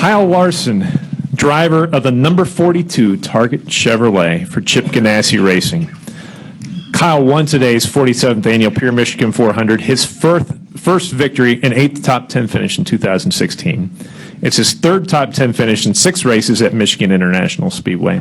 Kyle Larson, driver of the number 42 Target Chevrolet for Chip Ganassi Racing. Kyle won today's 47th annual Pure Michigan 400, his first victory and 8th top 10 finish in 2016. It's his 3rd top 10 finish in 6 races at Michigan International Speedway.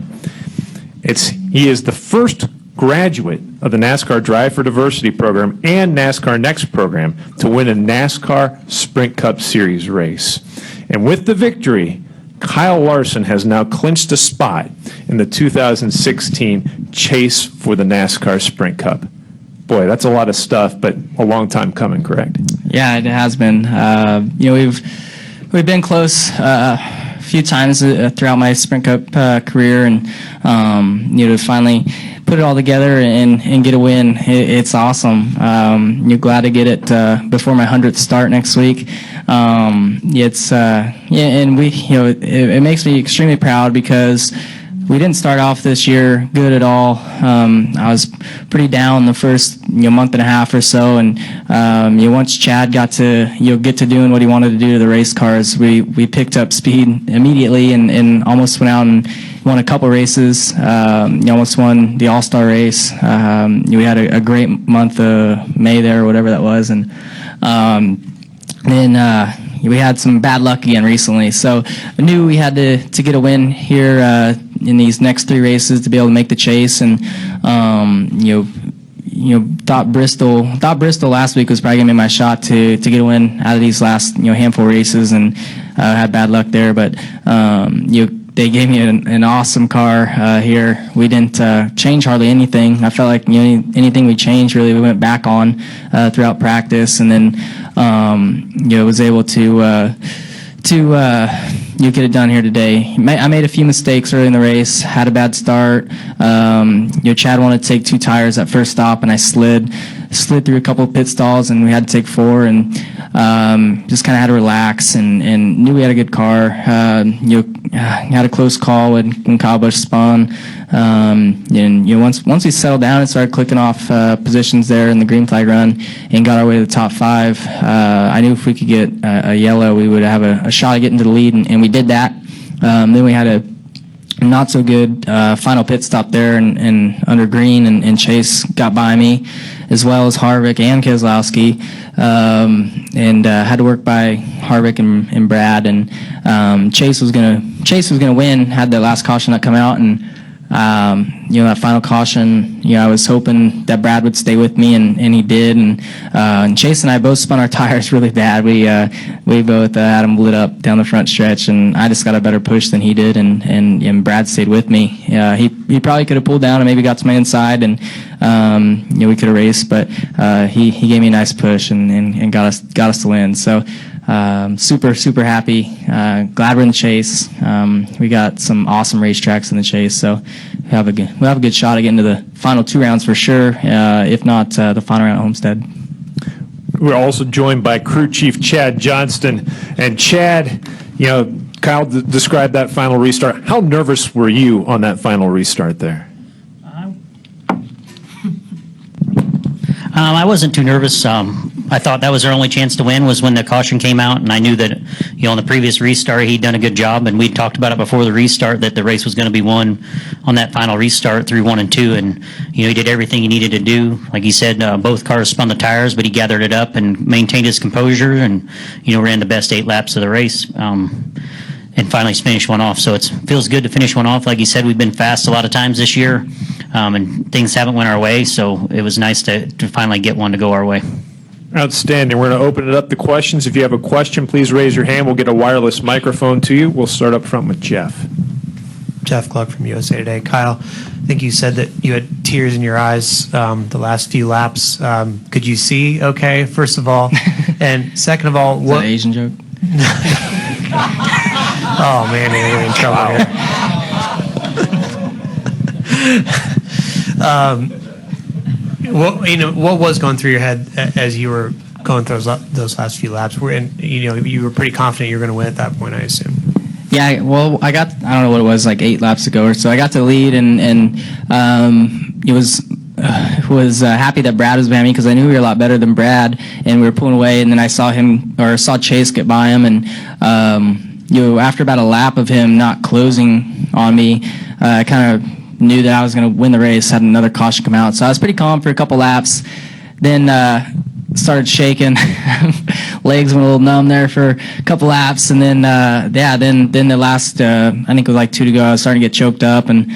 He is the first graduate of the NASCAR Drive for Diversity program and NASCAR Next program to win a NASCAR Sprint Cup Series race. And with the victory, Kyle Larson has now clinched a spot in the 2016 chase for the NASCAR Sprint Cup. Boy, that's a lot of stuff, but a long time coming, correct? Yeah, it has been. We've been close a few times throughout my Sprint Cup career, and to finally put it all together and get a win, it's awesome. You're glad to get it before my 100th start next week. And it makes me extremely proud because we didn't start off this year good at all. I was pretty down the first month and a half or so, and once Chad got to get to doing what he wanted to do to the race cars, we picked up speed immediately and almost went out and won a couple races. Almost won the All-Star race. We had a great month of May there, or whatever that was, and then we had some bad luck again recently. So I knew we had to get a win here in these next 3 races to be able to make the chase, and thought Bristol last week was probably gonna be my shot to get a win out of these last handful of races, and had bad luck there, but they gave me an awesome car here. We didn't change hardly anything. I felt like anything we changed, really, we went back on throughout practice, and then was able to get it done here today. I made a few mistakes early in the race, had a bad start. Chad wanted to take 2 tires at first stop, and I slid through a couple of pit stalls, and we had to take 4, and just kind of had to relax and knew we had a good car. Had a close call when Kyle Busch spun. Once we settled down and started clicking off positions there in the green flag run and got our way to the top 5, I knew if we could get a yellow, we would have a shot at getting to the lead, and we did that. Then we had a not so good final pit stop there and under green, and Chase got by me, as well as Harvick and Keselowski, and had to work by Harvick and Brad, and Chase was gonna win, had the last caution that come out, and that final caution, I was hoping that Brad would stay with me, and he did, and Chase and I both spun our tires really bad. We both had them lit up down the front stretch, and I just got a better push than he did, and Brad stayed with me. He probably could have pulled down and maybe got to my inside, and we could have raced, but he gave me a nice push and got us to win. So super happy. Glad we're in the chase. We got some awesome racetracks in the chase, so we'll have a good shot at getting to the final 2 rounds for sure, if not the final round at Homestead. We're also joined by crew chief Chad Johnston. And Chad, Kyle described that final restart. How nervous were you on that final restart there? I wasn't too nervous. I thought that was our only chance to win was when the caution came out, and I knew that, on the previous restart, he'd done a good job, and we talked about it before the restart that the race was going to be won on that final restart through 1 and 2, and he did everything he needed to do. Like he said, both cars spun the tires, but he gathered it up and maintained his composure, and ran the best 8 laps of the race. And finally finished one off. So it feels good to finish one off. Like you said, we've been fast a lot of times this year, and things haven't went our way. So it was nice to finally get one to go our way. Outstanding. We're going to open it up to questions. If you have a question, please raise your hand. We'll get a wireless microphone to you. We'll start up front with Jeff. Jeff Gluck from USA Today. Kyle, I think you said that you had tears in your eyes the last few laps. Could you see okay, first of all? And second of all, Is that an Asian joke? Oh man, we're in trouble here. What was going through your head as you were going through those last few laps? You were pretty confident you were going to win at that point, I assume. Yeah, well, I don't know what it was, like 8 laps ago or so. I got to the lead, and it was happy that Brad was behind me because I knew we were a lot better than Brad, and we were pulling away, and then I saw Chase get by him, and after about a lap of him not closing on me, I kind of knew that I was going to win the race. Had another caution come out, so I was pretty calm for a couple laps. Then started shaking, legs went a little numb there for a couple laps, and then then the last I think it was like 2 to go, I was starting to get choked up, and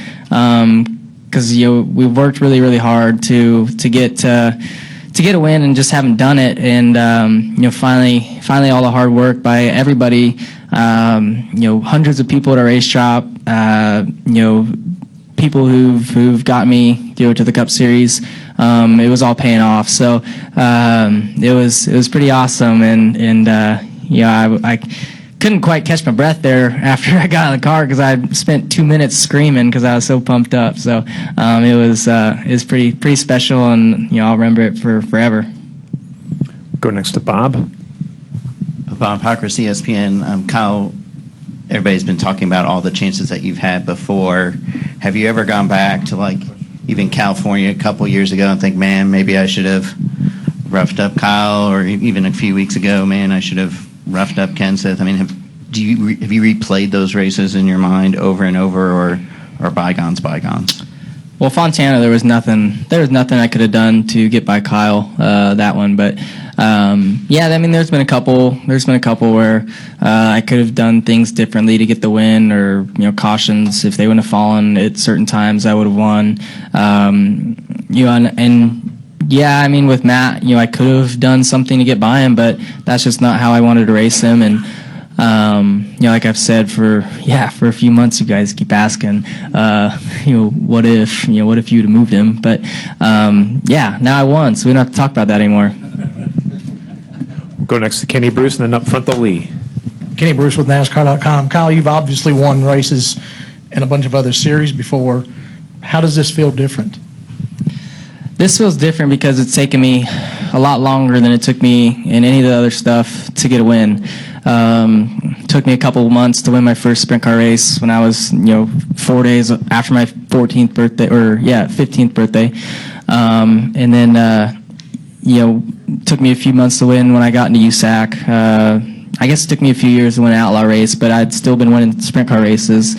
because we worked really hard to get a win and just haven't done it, and finally all the hard work by everybody, hundreds of people at our race shop, people who've got me to the Cup Series. It was all paying off, so it was pretty awesome, and I couldn't quite catch my breath there after I got in the car because I spent 2 minutes screaming because I was so pumped up. So it was pretty special, and I'll remember it for forever. Go next to Bob. Bob Hawkers, ESPN. Kyle, everybody's been talking about all the chances that you've had before. Have you ever gone back to even California a couple years ago and think, man, maybe I should have roughed up Kyle, or even a few weeks ago, man, I should have roughed up Ken Sith? I mean, have you replayed those races in your mind over and over, or bygones? Well, Fontana, there was nothing I could have done to get by Kyle that one, but there's been a couple where I could have done things differently to get the win, or cautions. If they wouldn't have fallen at certain times, I would have won. With Matt, I could have done something to get by him, but that's just not how I wanted to race him. And like I've said for a few months, you guys keep asking, what if you'd have moved him? But now I won, so we don't have to talk about that anymore. Go next to Kenny Bruce, and then up front to Lee. Kenny Bruce with NASCAR.com. Kyle, you've obviously won races in a bunch of other series before. How does this feel different? This feels different because it's taken me a lot longer than it took me in any of the other stuff to get a win. Took me a couple of months to win my first sprint car race when I was 4 days after my 15th birthday, and then took me a few months to win when I got into USAC. I guess it took me a few years to win an outlaw race, but I'd still been winning sprint car races.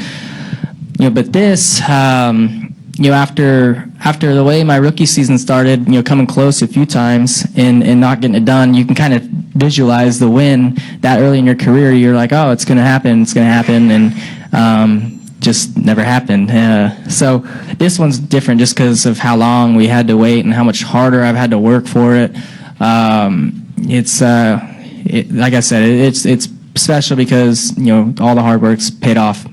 But this, after the way my rookie season started, coming close a few times and not getting it done, you can kind of visualize the win that early in your career. You're like, oh, it's going to happen, and just never happened. So this one's different just because of how long we had to wait and how much harder I've had to work for it. Like I said, it's special because all the hard work's paid off.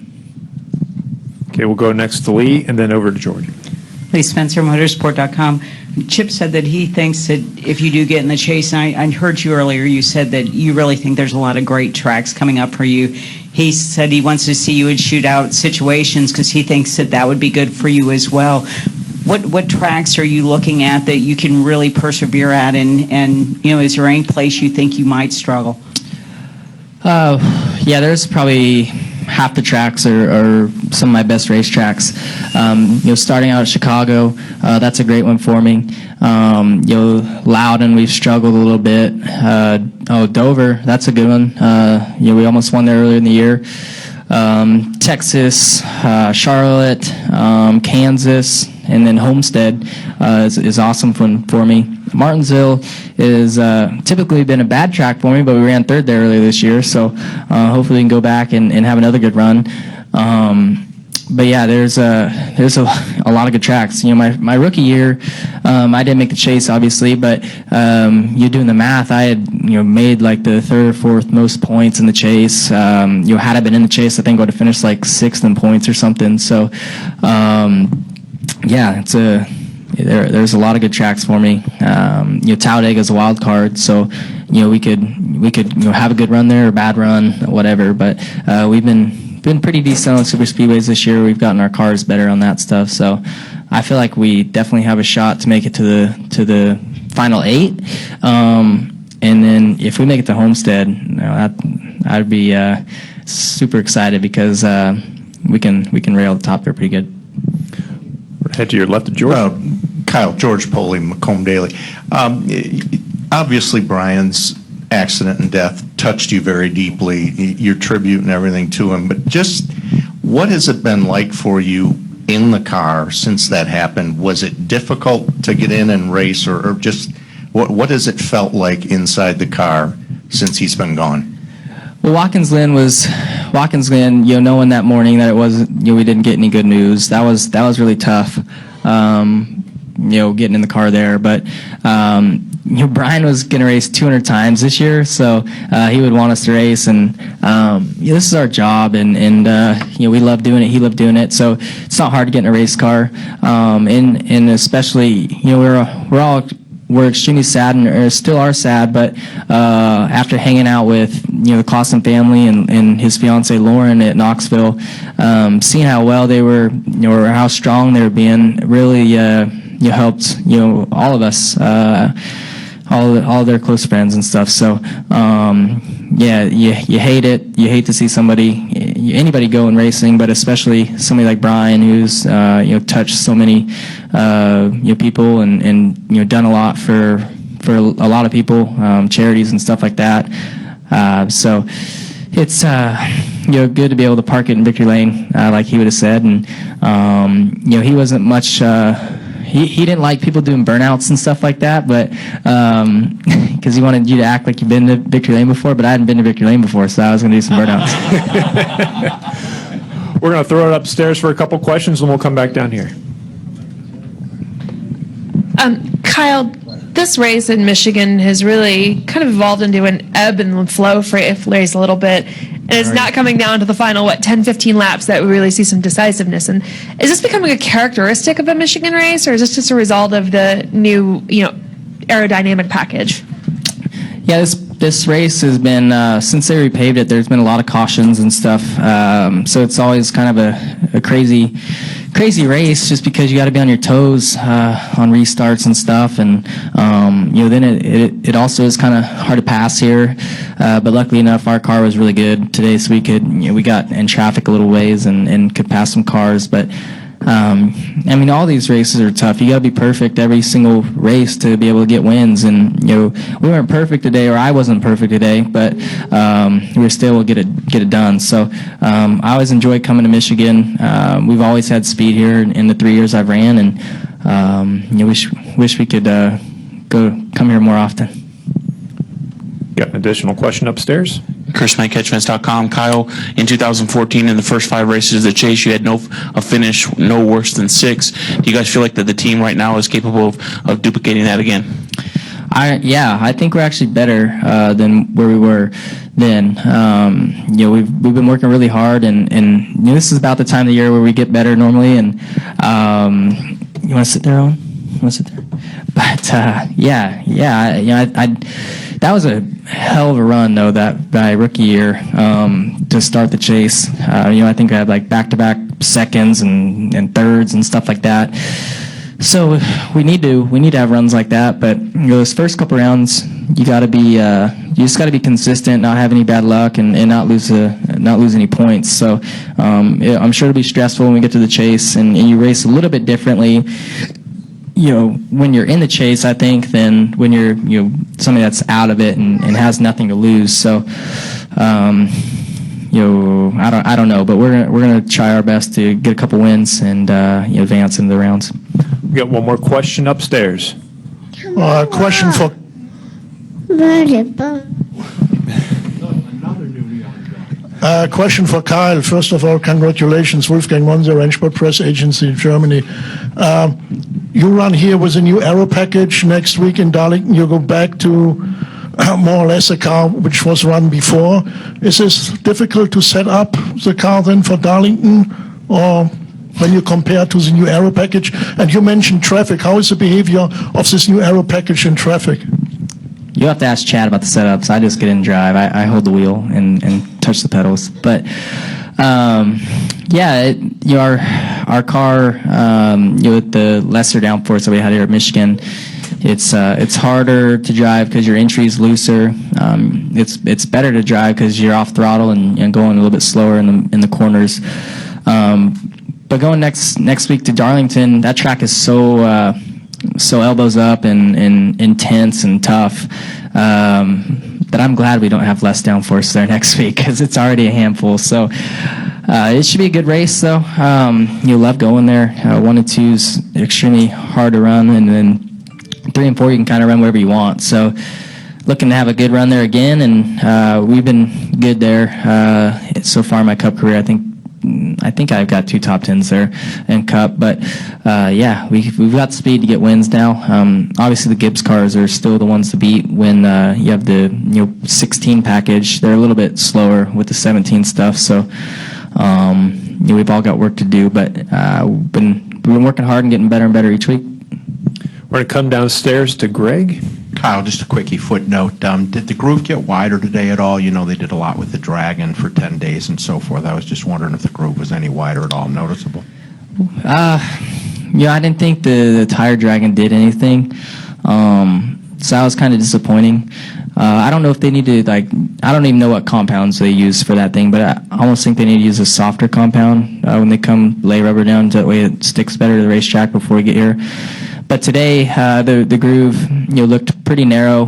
Okay, we'll go next to Lee, and then over to George. Lee Spencer, Motorsport.com. Chip said that he thinks that if you do get in the chase, and I heard you earlier, you said that you really think there's a lot of great tracks coming up for you. He said he wants to see you in shootout situations because he thinks that would be good for you as well. What tracks are you looking at that you can really persevere at, and is there any place you think you might struggle? There's probably half the tracks are some of my best race tracks. Starting out at Chicago, that's a great one for me. Loudon, we've struggled a little bit. Dover, that's a good one. We almost won there earlier in the year. Texas, Charlotte, Kansas, and then Homestead is awesome for me. Martinsville is typically been a bad track for me, but we ran third there earlier this year, so hopefully we can go back and have another good run. There's a lot of good tracks. My rookie year, I didn't make the chase, obviously, but you doing the math, I had made like the third or fourth most points in the chase. Had I been in the chase, I think I would have finished like sixth in points or something. So there's a lot of good tracks for me. Talladega is a wild card, so we could have a good run there or a bad run, whatever. But we've been pretty decent on super speedways this year. We've gotten our cars better on that stuff, so I feel like we definitely have a shot to make it to the final 8. And then if we make it to Homestead, I'd be super excited because we can rail the top there pretty good. Head to your left of George. Kyle, George Poley, Macomb Daily. Obviously, Brian's accident and death touched touched you very deeply, your tribute and everything to him. But just what has it been like for you in the car since that happened? Was it difficult to get in and race, or just what has it felt like inside the car since he's been gone? Well, Watkins Glen, knowing that morning that it wasn't, we didn't get any good news. That was really tough. Getting in the car there, but Brian was going to race 200 times this year, so he would want us to race, and this is our job, and we love doing it. He loved doing it, so it's not hard to get in a race car, and especially we're extremely sad and still are sad, but after hanging out with the Clausen family and his fiancee Lauren at Knoxville, seeing how well they were, or how strong they were being, really helped all of us, all their close friends and stuff. So you hate it. You hate to see anybody go in racing, but especially somebody like Brian, who's touched so many people and done a lot for a lot of people, charities and stuff like that. So it's good to be able to park it in Victory Lane, like he would have said, and he wasn't much. He didn't like people doing burnouts and stuff like that, but because he wanted you to act like you've been to Victory Lane before, but I hadn't been to Victory Lane before, so I was going to do some burnouts. We're going to throw it upstairs for a couple questions, and we'll come back down here. Kyle, this race in Michigan has really kind of evolved into an ebb and flow race a little bit. And it's not coming down to the final, 10, 15 laps that we really see some decisiveness. And is this becoming a characteristic of a Michigan race, or is this just a result of the new, aerodynamic package? Yeah, this race has been, since they repaved it, there's been a lot of cautions and stuff. So it's always kind of a crazy race, just because you got to be on your toes on restarts and stuff, and then it also is kind of hard to pass here. But luckily enough, our car was really good today, so we got in traffic a little ways and could pass some cars. But all these races are tough. You got to be perfect every single race to be able to get wins. And we weren't perfect today, or I wasn't perfect today, but we were still able to get it done. So I always enjoy coming to Michigan. We've always had speed here in the 3 years I've ran, and wish we could come here more often. Got an additional question upstairs? Chris Knight, CatchFence.com. Kyle, in 2014, in the first 5 races of the chase, you had a finish no worse than 6. Do you guys feel like that the team right now is capable of duplicating that again? I think we're actually better than where we were then. We've been working really hard, and this is about the time of the year where we get better normally. And you want to sit there, Owen? You want to sit there? But that was a hell of a run, though, that by rookie year to start the chase. I think I had back-to-back seconds and thirds and stuff like that. So we need to have runs like that. But those first couple rounds, you just got to be consistent, not have any bad luck, and not lose any points. So I'm sure it'll be stressful when we get to the chase, and you race a little bit differently. When you're in the chase, I think, than when you're, somebody that's out of it and has nothing to lose. So, I don't know, but we're gonna try our best to get a couple wins and advance into the rounds. We got one more question upstairs. Question for. Question for Kyle. First of all, congratulations, Wolfgang Monser, Rennsport Press Agency in Germany. You run here with a new aero package. Next week in Darlington, you go back to more or less a car which was run before. Is this difficult to set up the car then for Darlington, or when you compare to the new aero package? And you mentioned traffic. How is the behavior of this new aero package in traffic? You have to ask Chad about the setups. I just get in and drive. I hold the wheel and touch the pedals. But our car, with the lesser downforce that we had here at Michigan, it's harder to drive because your entry is looser. It's better to drive because you're off throttle and going a little bit slower in the corners. But going next week to Darlington, that track is so elbows up and intense and tough. that I'm glad we don't have less downforce there next week because it's already a handful. So it should be a good race, though. You'll love going there. 1 and 2 is extremely hard to run, and then 3 and 4 you can kind of run wherever you want. So looking to have a good run there again, and we've been good there so far in my Cup career. I think I've got 2 top 10s there in Cup, but yeah, we've got speed to get wins now. Obviously, the Gibbs cars are still the ones to beat when you have the 16 package. They're a little bit slower with the 17 stuff, so we've all got work to do, but we've been working hard and getting better and better each week. We're going to come downstairs to Greg. Kyle, just a quickie footnote. Did the groove get wider today at all? You know, they did a lot with the Dragon for 10 days and so forth. I was just wondering if the groove was any wider at all, noticeable. Yeah, I didn't think the Tire Dragon did anything. So that was kind of disappointing. I don't know if they need to, I don't even know what compounds they use for that thing, but I almost think they need to use a softer compound when they come lay rubber down, so that way it sticks better to the racetrack before we get here. But today, the groove, looked pretty narrow.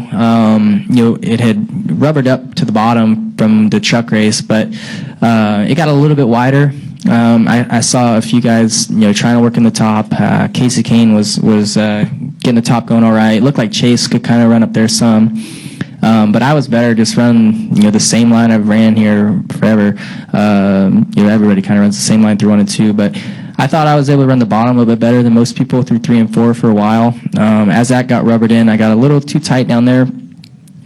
It had rubbered up to the bottom from the truck race, but it got a little bit wider. I saw a few guys, trying to work in the top. Casey Kane was getting the top going all right. It looked like Chase could kind of run up there some. But I was better just run, the same line I've ran here forever. Everybody kind of runs the same line through 1 and 2, but I thought I was able to run the bottom a little bit better than most people through 3 and 4 for a while. As that got rubbered in, I got a little too tight down there.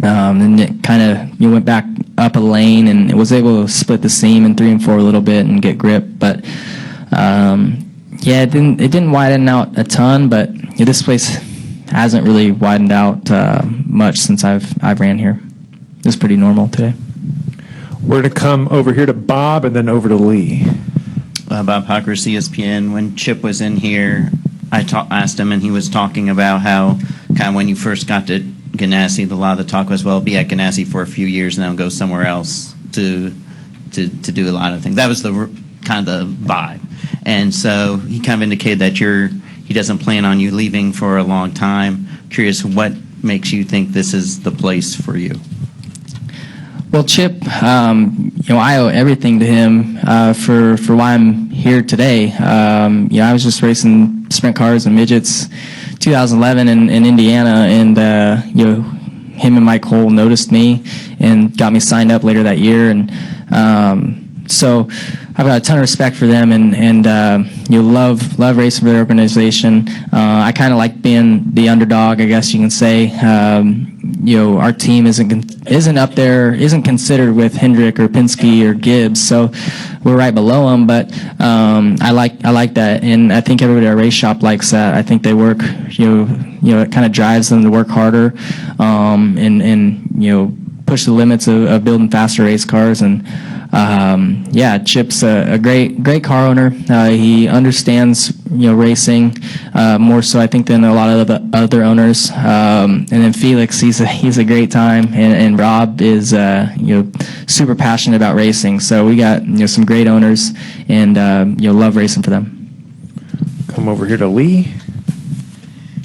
And it kind of went back up a lane, and it was able to split the seam in 3 and 4 a little bit and get grip. But yeah, it didn't widen out a ton, but this place hasn't really widened out much since I've ran here. It was pretty normal today. We're to come over here to Bob and then over to Lee. Bob Hocker, CSPN. When Chip was in here, I asked him, and he was talking about how kind of when you first got to Ganassi, a lot of the talk was, well, be at Ganassi for a few years and then go somewhere else to do a lot of things. That was the kind of the vibe. And so he kind of indicated that he doesn't plan on you leaving for a long time. Curious, what makes you think this is the place for you? Well, Chip, I owe everything to him for why I'm here today. I was just racing sprint cars and midgets 2011 in Indiana, and him and Mike Cole noticed me and got me signed up later that year, and so I've got a ton of respect for them, and love racing for their organization. I kind of like being the underdog, I guess you can say. Our team isn't up there, isn't considered with Hendrick or Penske or Gibbs, so we're right below them. But I like that, and I think everybody at our race shop likes that. I think they work, it kind of drives them to work harder, and push the limits of building faster race cars. And Chip's a great car owner. He understands racing more so I think than a lot of the other owners. And then Felix, he's a great time, and Rob is super passionate about racing. So we got some great owners, and love racing for them. Come over here to Lee.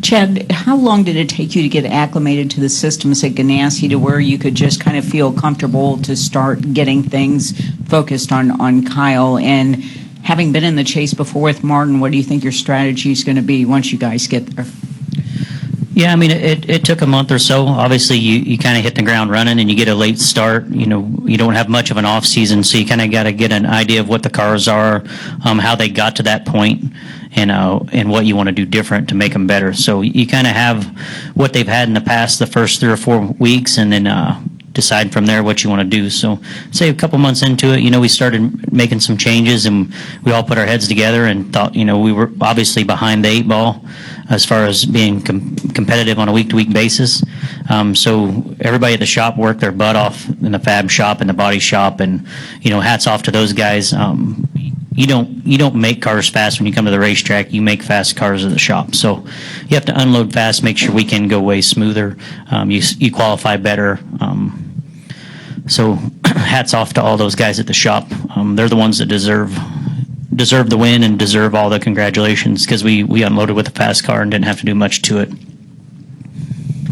Chad, how long did it take you to get acclimated to the systems at Ganassi to where you could just kind of feel comfortable to start getting things focused on Kyle? And having been in the chase before with Martin, what do you think your strategy is going to be once you guys get there? Yeah, I mean, it took a month or so. Obviously, you kind of hit the ground running, and you get a late start. You don't have much of an off season, so you kind of got to get an idea of what the cars are, how they got to that point, and what you want to do different to make them better. So you kind of have what they've had in the past, the first 3 or 4 weeks, and then decide from there what you want to do. So say a couple months into it, we started making some changes, and we all put our heads together and thought, we were obviously behind the 8 ball as far as being competitive on a week-to-week basis. So everybody at the shop worked their butt off in the fab shop and the body shop, and hats off to those guys. You don't make cars fast when you come to the racetrack. You make fast cars at the shop. So you have to unload fast, make sure we can go way smoother. You qualify better. So hats off to all those guys at the shop. They're the ones that deserve the win and deserve all the congratulations, because we unloaded with a fast car and didn't have to do much to it.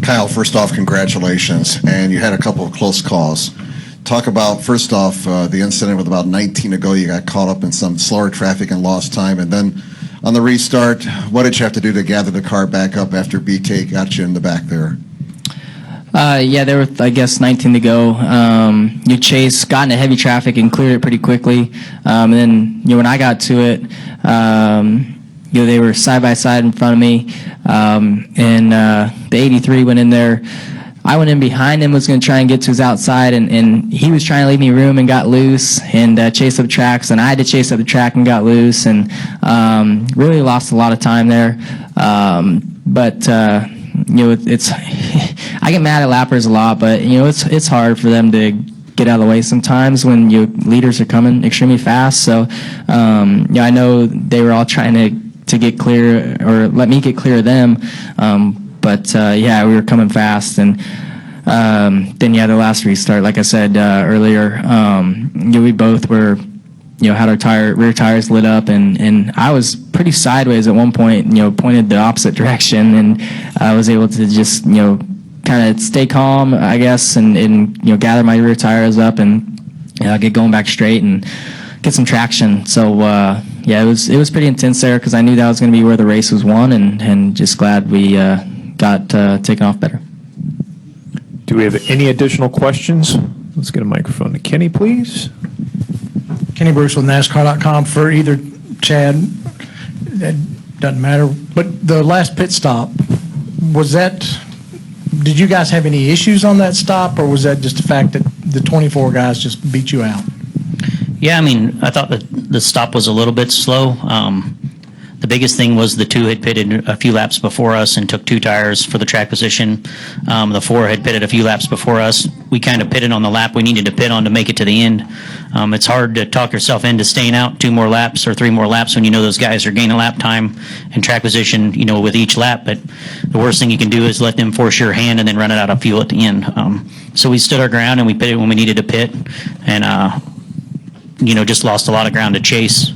Kyle, first off, congratulations. And you had a couple of close calls. Talk about, first off, the incident with about 19 to go. You got caught up in some slower traffic and lost time. And then on the restart, what did you have to do to gather the car back up after BK got you in the back there? Yeah, there were, I guess, 19 to go. Chase got into heavy traffic and cleared it pretty quickly. And then, when I got to it, they were side by side in front of me. And the 83 went in there. I went in behind him, was going to try and get to his outside, and he was trying to leave me room and got loose and chased up the tracks. And I had to chase up the track and got loose, and really lost a lot of time there. But it's I get mad at lappers a lot, but it's hard for them to get out of the way sometimes when your leaders are coming extremely fast. So I know they were all trying to get clear or let me get clear of them. But we were coming fast, and then the last restart, like I said earlier, we both were, had our rear tires lit up, and I was pretty sideways at one point, pointed the opposite direction, and I was able to just, kind of stay calm, I guess, and gather my rear tires up and get going back straight and get some traction. So it was pretty intense there because I knew that was going to be where the race was won, and just glad we got taken off better. Do we have any additional questions? Let's get a microphone to Kenny, please. Kenny Bruce with NASCAR.com for either Chad. It doesn't matter. But the last pit stop, did you guys have any issues on that stop, or was that just the fact that the 24 guys just beat you out? Yeah, I thought that the stop was a little bit slow. The biggest thing was the 2 had pitted a few laps before us and took 2 tires for the track position. The 4 had pitted a few laps before us. We kind of pitted on the lap we needed to pit on to make it to the end. It's hard to talk yourself into staying out 2 more laps or 3 more laps when those guys are gaining lap time and track position, with each lap. But the worst thing you can do is let them force your hand and then run it out of fuel at the end. So we stood our ground and we pitted when we needed to pit, and just lost a lot of ground to chase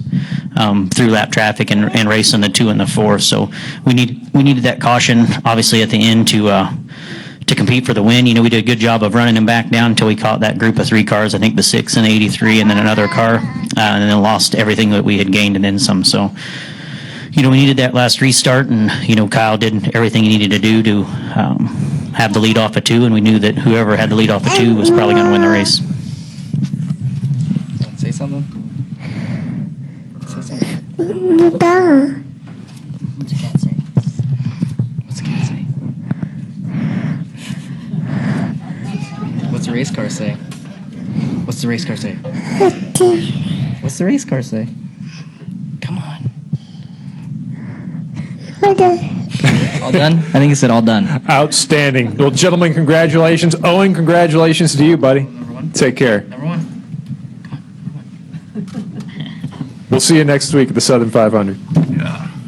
through lap traffic and race on the 2 and the 4. So we needed that caution, obviously, at the end to compete for the win. We did a good job of running them back down until we caught that group of 3 cars, I think the 6 and the 83, and then another car, and then lost everything that we had gained and then some. So, we needed that last restart, and, Kyle did everything he needed to do to have the lead off of 2, and we knew that whoever had the lead off of 2 was probably going to win the race. Say something? What's the cat say? What's the cat say? What's the race car say? What's the race car say? What's the race car say? Come on. All done? I think he said all done. Outstanding. Well, gentlemen, congratulations. Owen, congratulations to you, buddy. Take care. Number 1. We'll see you next week at the Southern 500.